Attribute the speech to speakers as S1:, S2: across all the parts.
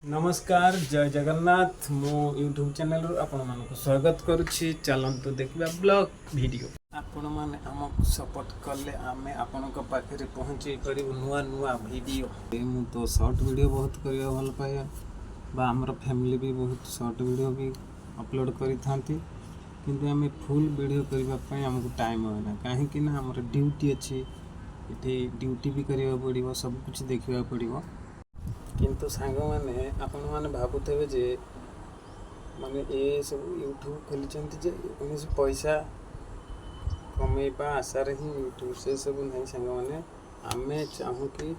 S1: नमस्कार जय जगन्नाथ मो यूट्यूब चैनल आपण मानक स्वागत करुछि। चलंतु देखिबा ब्लॉग वीडियो आपण माने हमको सपोर्ट कले आमे आपनक पाखरे पहुंचे करिवु नुआ नुआ वीडियो। मु तो शॉर्ट वीडियो बहुत करिया भल पाया बा हमर फैमिली भी बहुत शॉर्ट वीडियो भी अपलोड करि थांती, किंतु आमे फुल वीडियो करबा पय हमको टाइम होना काहे कि ना हमर ड्यूटी अछि। इथे ड्यूटी भी करिया पड़िबो, सब कुछ देखिबा पड़िबो। किंतु सांग मैंने आपण मैंने भावुवे जे माने ये सब यूट्यूब खोली जे पैसा कमेबा आशार ही यूट्यूब से सब नहीं। सांग मैंने आमे चाहूँ कि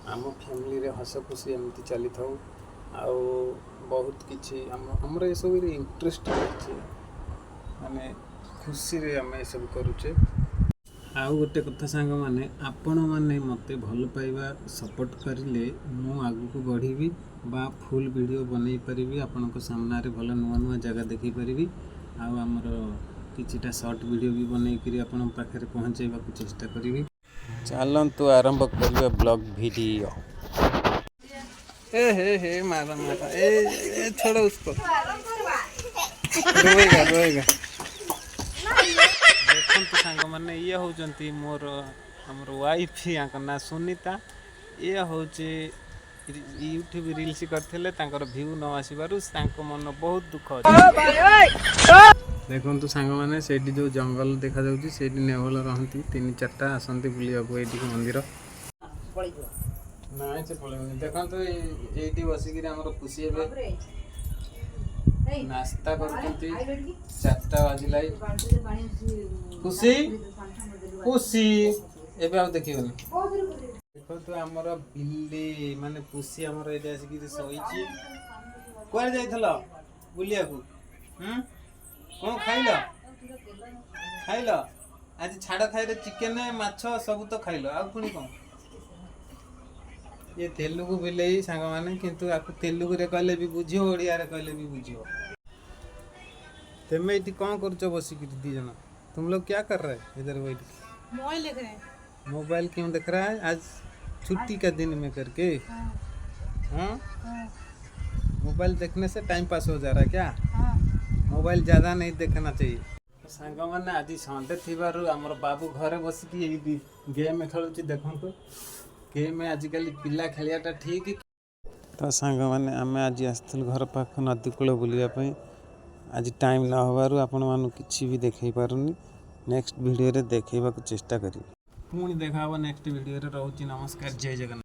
S1: आम फैमिली रे हस खुशी एमती चली था आउ बहुत किसी आमर ये सब इंटरेस्ट रही माने खुशी रे आम ये सब करुचे। आउ गोटे कथा सांग मैंने आपण मैंने मते भल पाइबा सपोर्ट करिले मु आगु को बढ़ी बा फुल वीडियो बनई पारिबी आपनको सामना रे भल नुआ नुआ जगह देखई पारिबी। आउ हमर किछिटा शॉर्ट वीडियो भी बनई करी आपन पाखरे पहुंचेबा को चेष्टा करिबी। चलंतु आरंभ करिबा ब्लॉग वीडियो। हे मारा मारा ए छोड़ो उसको, रोएगा देखते सांग मैंने ये होचंती मोर हमर वाइफ या ना सुनीता। ये होचे यूट्यूब रील्स करथिले तांकर व्यू न आसीबारु तांको मन बहुत दुख अछि। देखंतु सांग माने सेठी जो जंगल देखा जाउची सेठी नेवल रहंती 3-4टा आसंती बुलिया को एठी मंदिर नाइ से पळे देखंतु एठी बसी कि हमर खुशी हेबे नाश्ता करते 4टा बाजिलाई खुशी खुशी एबे आ देखिबनी। देखो तो हमर बिल्ली माने पुसी हमर एटा आसी कि सोईची। कोर जाइथलो बुलिया को कोन खाइलो आज छाड़ खाइरे चिकन माछ सब तो खाइलो आ पुनी कोन ये तेलुगु बिलेई सांग माने किंतु आकु तेलुगु रे कहले भी बुझियो ओडिया रे कहले भी बुझियो। तेमे इति कौन करचो बसी कि दी जना तुम लोग क्या कर रहे हैं इधर बैठ के?
S2: मोबाइल देख रहे हैं।
S1: मोबाइल क्यों देख रहा है आज छुट्टी का दिन में करके? हाँ मोबाइल देखने से टाइम पास हो जा रहा है क्या? मोबाइल ज़्यादा नहीं देखना चाहिए। सांग मैंने आज संडे थी आमर बाबू घरे बस कि गेम खेलुची देखो गेम आजिकल पिला खेलियाटा ठीक। तो सांग मैंने आम आज आसलु घर पाख नदी कूल बुलापी आज टाइम न होबारु आपण मानु किछि भी देखै पारुनी। नेक्स्ट वीडियो रे देखैबा को चेष्टा करी पुणी देखा नेक्स्ट वीडियो रे। रहउची नमस्कार जय जगन्नाथ।